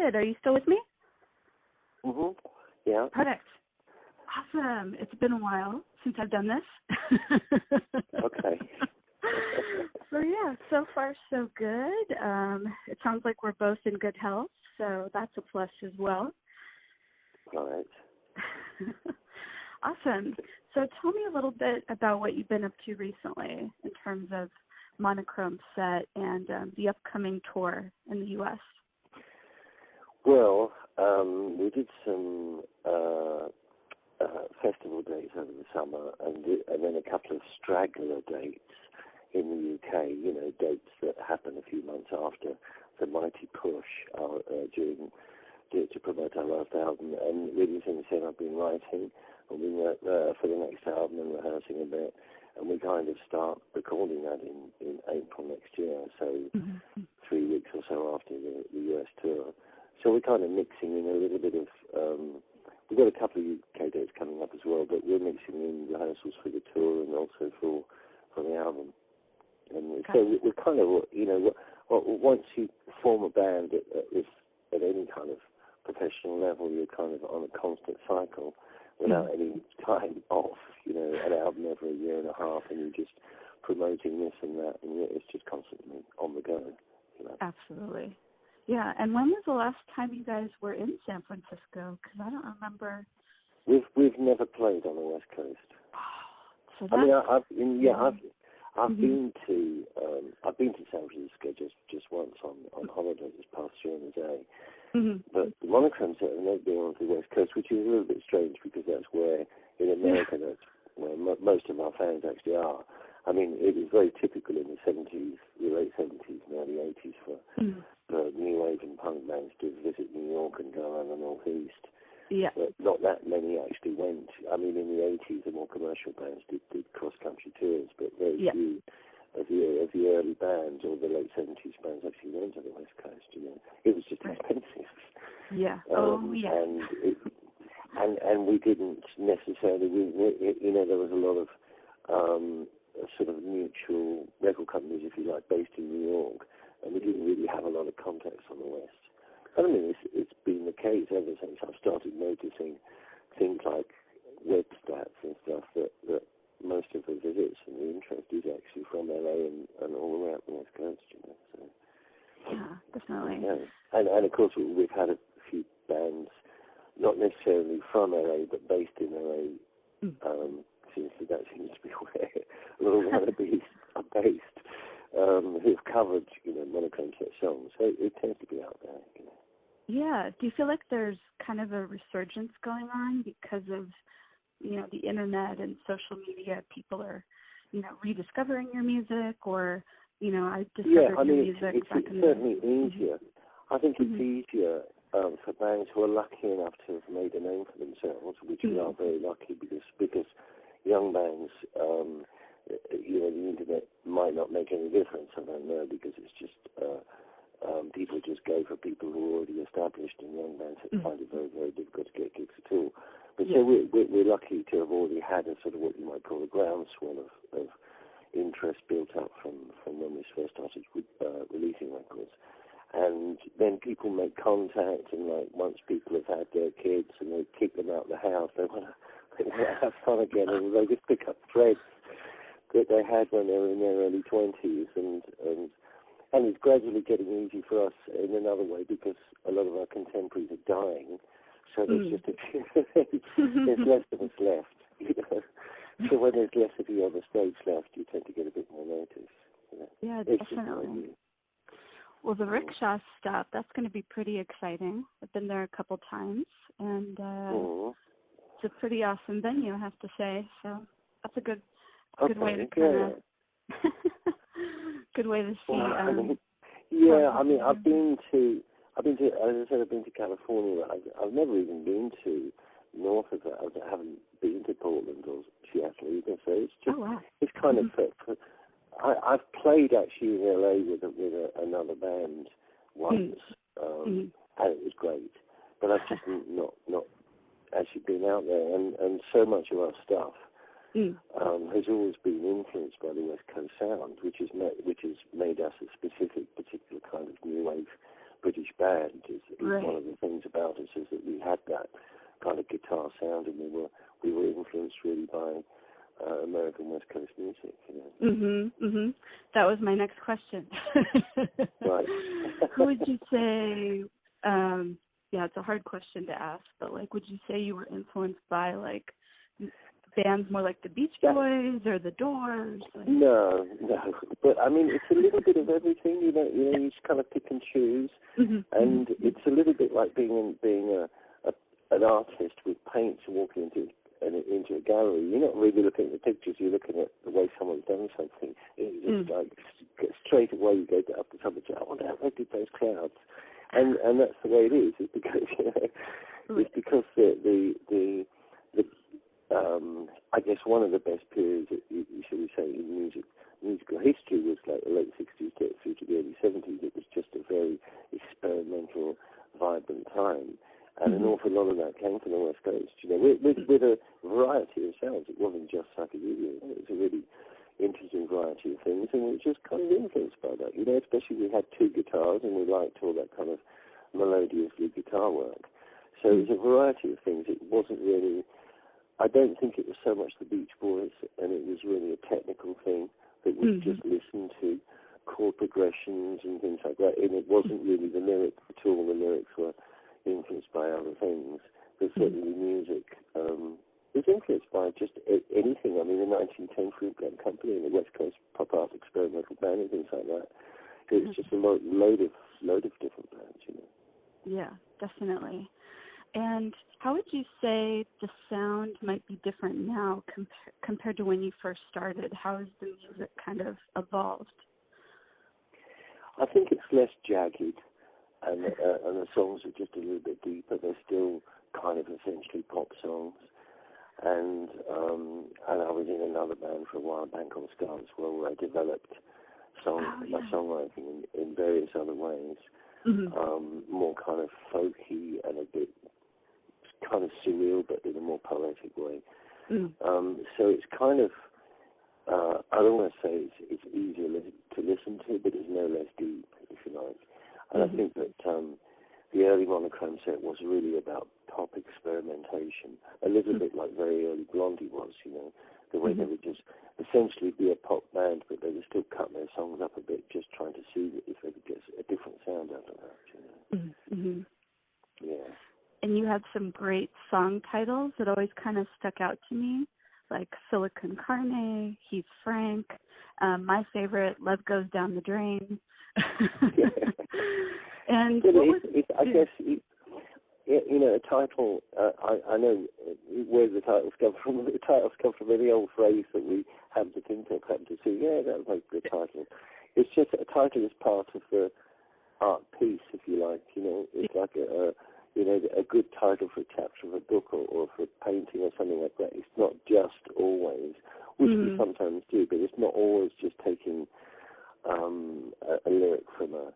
Bid. Are you still with me? Mhm. Yeah. Perfect. Awesome. It's been a while since I've done this. Okay. So yeah, so far so good. It sounds like we're both in good health, so that's a plus as well. All right. Awesome. So tell me a little bit about what you've been up to recently in terms of Monochrome Set and the upcoming tour in the U.S. Well, we did some festival dates over the summer, and then a couple of straggler dates in the UK. You know, dates that happen a few months after the mighty push to promote our last album. And really, since then, I've been writing, and we worked for the next album and rehearsing a bit. And we kind of start recording that in April next year, so 3 weeks or so after the US tour. So we're kind of mixing in a little bit of, we've got a couple of UK dates coming up as well, but we're mixing in rehearsals for the tour and also for the album. And so we're kind of, you know, once you form a band at any kind of professional level, you're kind of on a constant cycle without any time off, you know, an album every year and a half, and you're just promoting this and that, and it's just constantly on the go, you know. Absolutely. Yeah, and when was the last time you guys were in San Francisco? Because I don't remember. We've never played on the West Coast. So I mean, I've been to San Francisco just once on holiday this past year in the day. But the Monochrome Set has never been on the West Coast, which is a little bit strange because that's where in America that's where most of our fans actually are. I mean, it was very typical in the 70s, the late 70s and early 80s for new wave and punk bands to visit New York and go around the Northeast. Yeah. But not that many actually went. I mean, in the 80s, the more commercial bands did cross-country tours, but very few of the early bands or the late 70s bands actually went to the West Coast. You know, it was just expensive. Yeah. And we didn't necessarily. You know, there was a lot of sort of mutual record companies, if you like, based in New York, and we didn't really have a lot of contacts on the West. I mean, it's been the case ever since I've started noticing things like web stats and stuff that most of the visits and the interest is actually from LA and all around the West Coast, you know. So, yeah, definitely. Yeah. And of course we've had a few bands, not necessarily from LA, but based in LA, since that seems to be where a lot of wannabes are based, who've covered, you know, Monochrome Set songs. So it tends to be out there, you know. Yeah. Do you feel like there's kind of a resurgence going on because of, you know, the internet and social media? People are, you know, rediscovering your music, or, you know, I discovered your music. It's certainly easier. I think it's easier for bands who are lucky enough to have made a name for themselves, which we are very lucky because young bands, you know, the internet might not make any difference. I don't know, because it's just people just go for people who are already established, and young bands find it very, very difficult to get gigs at all. But so we're lucky to have already had a sort of what you might call a groundswell of interest built up from when we first started releasing records. And then people make contact, and like once people have had their kids and they kick them out of the house, they want to have fun again, and they just pick up threads that they had when they were in their early 20s, and it's gradually getting easy for us in another way because a lot of our contemporaries are dying, so there's just there's less of us left, you know. So when there's less of you on the stage left, you tend to get a bit more notice. You know? Yeah, definitely. Well, the rickshaw stop, that's going to be pretty exciting. I've been there a couple times, and it's a pretty awesome venue, I have to say. So that's a good way to kind of good way to see. I mean, I've been to, as I said, I've been to California. I've never even been to north of that. I haven't been to Portland or Seattle either. So it's just, it's kind of. I've played actually in LA with another band once, and it was great. But I've just not actually been out there, and so much of our stuff has always been influenced by the West Coast sound, which has made us a specific, particular kind of new wave British band is one of the things about us is that we had that kind of guitar sound, and we were influenced really by American West Coast music. That was my next question. Right. Who would you say? Yeah, it's a hard question to ask, but like, would you say you were influenced by like bands more like the Beach Boys or the Doors? No. But I mean, it's a little bit of everything. You just kind of pick and choose, and it's a little bit like being an artist with paints and walking into a gallery. You're not really looking at the pictures. You're looking at the way someone's done something. It's just like straight away you go up to somebody and say, "I wonder how they did those clouds," and that's the way it is. It's because it's because the I guess one of the best periods, shall we say, in musical history was like the late 60s through to the early 70s. It was just a very experimental, vibrant time. And an awful lot of that came from the West Coast, with a variety of sounds. It wasn't just psychedelia. It was a really interesting variety of things, and we were just kind of influenced by that. Especially we had two guitars, and we liked all that kind of melodious guitar work. So it was a variety of things. It wasn't really, I don't think it was so much the Beach Boys, and it was really a technical thing that we just listened to, chord progressions and things like that, and it wasn't really the lyrics at all. The lyrics were influenced by other things, but certainly music was influenced by just anything. I mean, the 1910 Fruit Glen Company and the West Coast Pop Art Experimental Band and things like that. It was just a load of different bands, Yeah, definitely. And how would you say the sound might be different now compared to when you first started? How has the music kind of evolved? I think it's less jagged. And the songs are just a little bit deeper. They're still kind of essentially pop songs. And I was in another band for a while, a band called Scars, where I developed my songwriting in various other ways, more kind of folky and a bit kind of surreal, but in a more poetic way. So it's kind of, I don't want to say it's easier to listen to, but it's no less deep, if you like. And I think that the early Monochrome Set was really about pop experimentation, a little bit like very early Blondie was, the way they would just essentially be a pop band, but they would still cut their songs up a bit, just trying to see if they could get a different sound out of that. Yeah. And you had some great song titles that always kind of stuck out to me, like Silicon Carne, Heath Frank, my favorite, Love Goes Down the Drain. And I guess, a title, I know where the titles come from. The titles come from any old phrase that we happen to think of, happen to see, that was a good title. It's just a title is part of the art piece, if you like, It's like a good title for a chapter of a book or for a painting or something like that. It's not just always, which we sometimes do, but it's not always just taking a lyric from a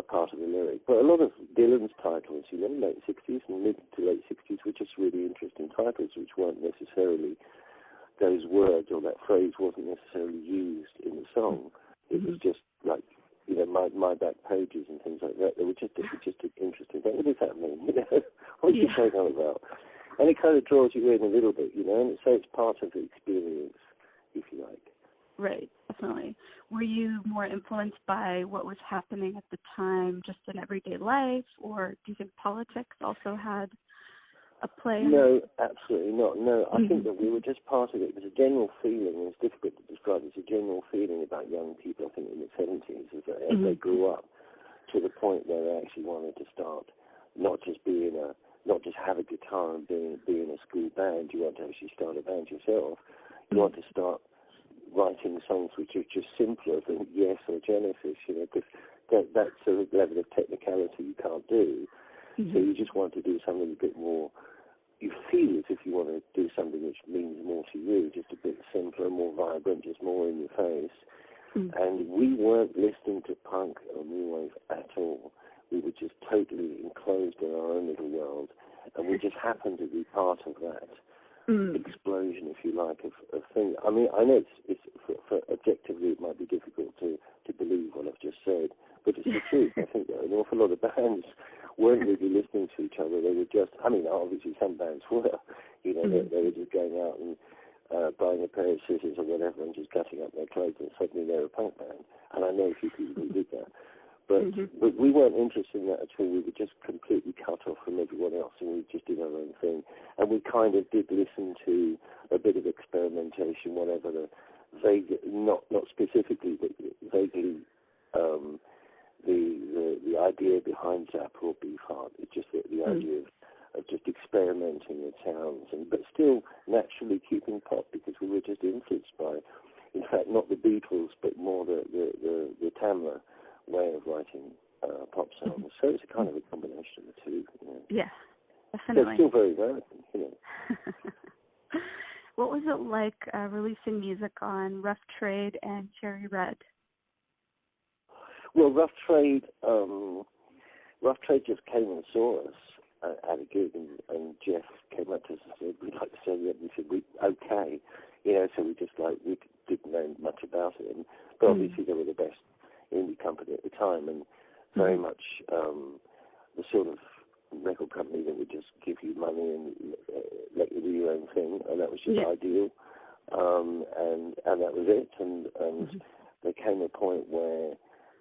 part of the lyric. But a lot of Dylan's titles, late 60s and mid to late 60s, were just really interesting titles, which weren't necessarily, those words or that phrase wasn't necessarily used in the song. It was just like, my back pages and things like that. They were just an interesting thing. What does that mean? What are you going on about? And it kind of draws you in a little bit, and so it's part of the experience, if you like. Right, definitely. Were you more influenced by what was happening at the time, just in everyday life, or do you think politics also had a play? No, absolutely not. No, I think that we were just part of it. It was a general feeling, and it's difficult to describe. It's a general feeling about young people, I think, in the 70s, as they grew up to the point where they actually wanted to start not just have a guitar and be in a school band. You want to actually start a band yourself. You want to start writing songs which are just simpler than Yes or Genesis, because that sort of level of technicality you can't do. So you just want to do something a bit more, you feel as if you want to do something which means more to you, just a bit simpler, more vibrant, just more in your face. And we weren't listening to punk or new wave at all. We were just totally enclosed in our own little world, and we just happened to be part of that explosion, if you like, of things. I mean, I know it's for objectively it might be difficult to believe what I've just said, But it's the truth. I think that an awful lot of bands weren't really listening to each other. They were just, I mean, obviously some bands were, you know, they were just going out and buying a pair of scissors or whatever and just cutting up their clothes, and suddenly they're a punk band. And I know a few people who did that. But we weren't interested in that at all. We were just completely cut off from everyone else, and we just did our own thing. And we kind of did listen to a bit of experimentation, whatever the vague, not specifically, but vaguely, the idea behind Zappa or Beefheart. It's just the idea of just experimenting with sounds, but still naturally keeping pop, because we were just influenced by, in fact, not the Beatles, but more the Tamla way of writing pop songs. So it's a kind of a combination of the two. You know. Yeah, definitely. They're still very relevant, you know. What was it like releasing music on Rough Trade and Cherry Red? Well, Rough Trade just came and saw us at a gig, and Jeff came up to us and said, "We'd like to send you." We said, "Okay," you know. So we didn't know much about it, but obviously they were the best indie company at the time, and very much the sort of record company that would just give you money and let you do your own thing, and that was just ideal. And that was it. And there came a point where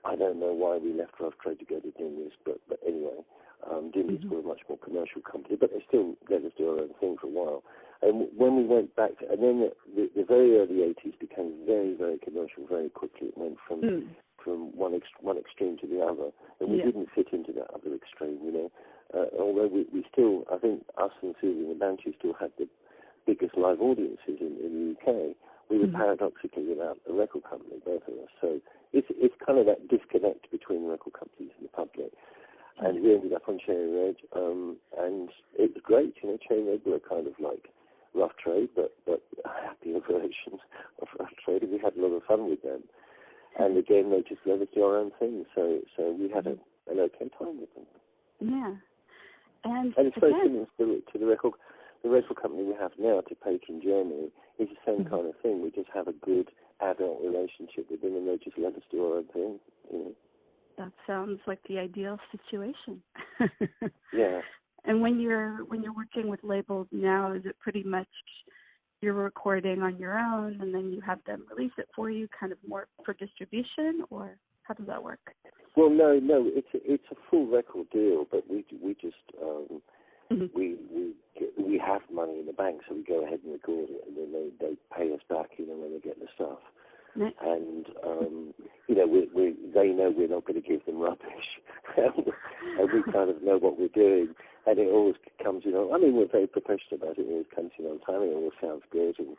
I don't know why we left Rough Trade to go to Dimmies, but anyway, Dimmies were a much more commercial company, but they still let us do our own thing for a while. And when we went back, and then the very early 80s became very, very commercial very quickly. It went from one extreme to the other, and we didn't fit into that other extreme, you know. Although we still, I think us and Susie and the Banshee still had the biggest live audiences in the UK, we were paradoxically without a record company, both of us. So it's kind of that disconnect between the record companies and the public. And we ended up on Cherry Red, and it was great, you know. Cherry Red were kind of like Rough Trade, but happier versions of Rough Trade, and we had a lot of fun with them. And again, they just let us do our own thing, so we had an okay time with them. Yeah. And it's very similar to the record company we have now, to Patron Germany. It's the same kind of thing. We just have a good adult relationship with them, and they just let us do our own thing, you know. That sounds like the ideal situation. Yeah. And when you're working with labels now, is it pretty much you're recording on your own and then you have them release it for you, kind of more for distribution, or how does that work? Well, no, it's a full record deal, but we just we have money in the bank, so we go ahead and record it, and then they pay us back, you know, when they get the stuff. Nice. And you know, they know we're not going to give them rubbish, and we kind of know what we're doing, and it always comes, you know. I mean, we're very professional about it. It always comes in on time. It always sounds good, and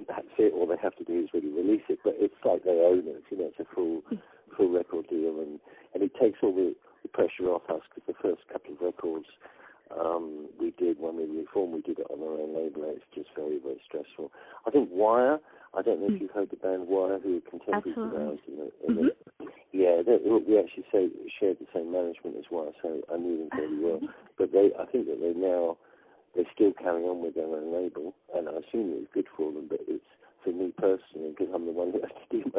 that's it. All they have to do is really release it. But it's like they own it, you know. It's a full record deal, and it takes all the pressure off us, because the first couple of records we did when we reformed, we did it on our own label. It's just very, very stressful. I think Wire, I don't know if you've heard the band Wire, who are contemporaries of ours. We actually shared the same management as Wire, so I knew them fairly well. But I think that they still carry on with their own label, and I assume it's good for them, but it's for me personally, because I'm the one that has to do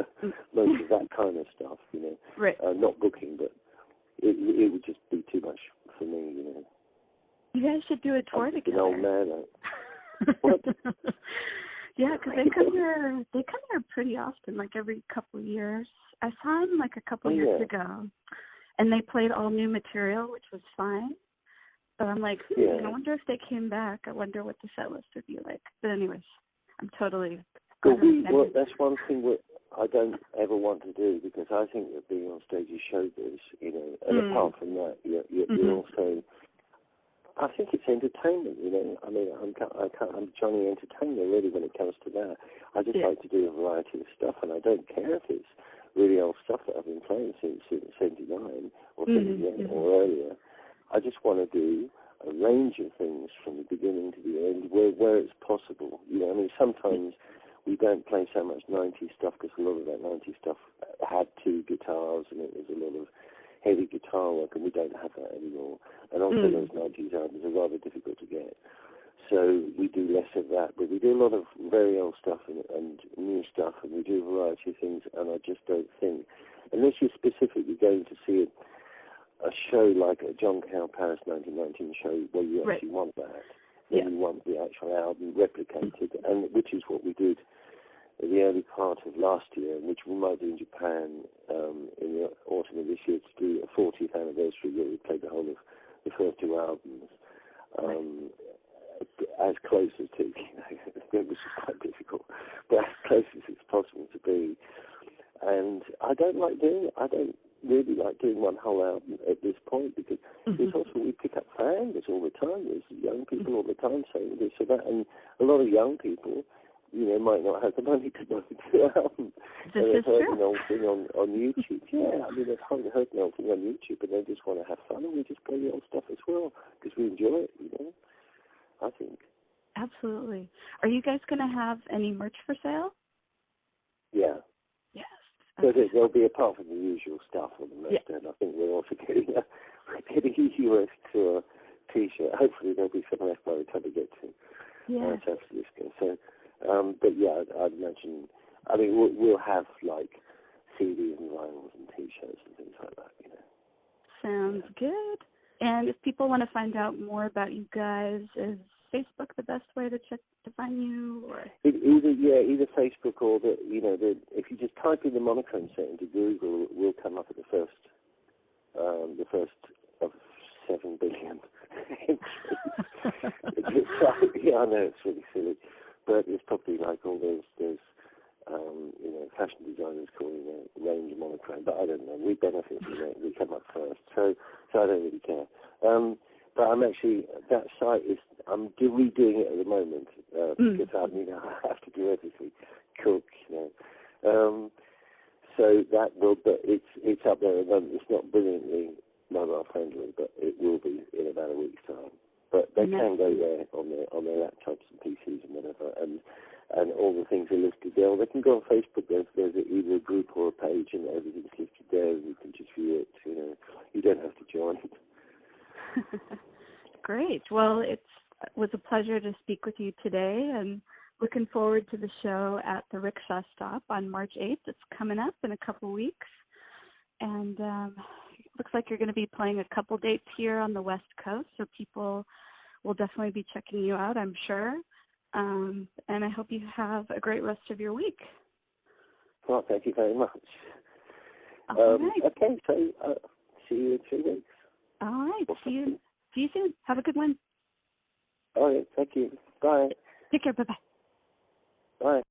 most of that kind of stuff, you know. Right. Not booking, but it would just be too much for me, you know. You guys should do a tour together. An old man. What? Yeah, because they come here pretty often, like every couple of years. I saw them like a couple years ago, and they played all new material, which was fine. But I'm like, I wonder if they came back. I wonder what the set list would be like. But anyways, I'm totally. Well, that's one thing that I don't ever want to do, because I think that being on stage is showbiz, you know. And apart from that, you're also. I think it's entertainment, you know. I mean, I'm Johnny Entertainer, really, when it comes to that. I just like to do a variety of stuff, and I don't care if it's really old stuff that I've been playing since 79 or 78 or earlier. I just want to do a range of things from the beginning to the end, where it's possible. You know, I mean, sometimes we don't play so much 90s stuff, because a lot of that 90s stuff had two guitars, and it was a lot of heavy guitar work, and we don't have that anymore. And also those 90s albums are rather difficult to get. So we do less of that, but we do a lot of very old stuff and new stuff, and we do a variety of things, and I just don't think unless you're specifically going to see a show like a John Cale Paris 1919 show where you actually want that, then you want the actual album replicated, and which is what we did in the early part of last year, which we might do in Japan in the autumn of this year to do a 40th anniversary where we played the whole of the first two albums. As close as to, which is quite difficult, but as close as it's possible to be. And I don't really like doing one whole album at this point, because there's also, we pick up fans all the time. There's young people all the time saying this or that, and a lot of young people, might not have the money to buy the album. They've heard an old thing on YouTube. Yeah, I mean, they've heard an old thing on YouTube, and they just want to have fun, and we just play the old stuff as well, because we enjoy it, I think. Absolutely. Are you guys going to have any merch for sale? Yeah. Yes. Okay. So there'll be, apart from the usual stuff on the merch stand, I think we're also getting a US tour T-shirt. Hopefully there'll be some left by the time we get to San Francisco. So, but yeah, I'd imagine, I mean, we'll have like CDs and vinyls and T-shirts and things like that, Sounds good. And if people want to find out more about you guys, is Facebook the best way to find you? Or? Either Facebook or if you just type in the Monochrome Set into Google, we'll come up at the first of 7 billion. I know it's really silly, but it's probably like all there's fashion designers calling it range monochrome, but I don't know. We benefit from it. We come up first, so I don't really care. But I'm actually, that site is, I'm redoing it at the moment because I have to do everything, cook, so that will, but it's up there at the moment. It's not brilliantly mobile friendly, but it will be in about a week's time. But they can go there on their laptops and PCs and whatever, and all the things are listed there. Or they can go on Facebook. There's either a group or a page, and everything's listed there, and you can just view it. You don't have to join. Great. Well, it was a pleasure to speak with you today, and looking forward to the show at the Rickshaw Stop on March 8th. It's coming up in a couple weeks, and looks like you're going to be playing a couple dates here on the West Coast, so people will definitely be checking you out, I'm sure. And I hope you have a great rest of your week. Well, thank you very much. All right. Okay, so see you in 3 weeks. All right. See you soon. Have a good one. All right. Thank you. Bye. Take care. Bye-bye. Bye.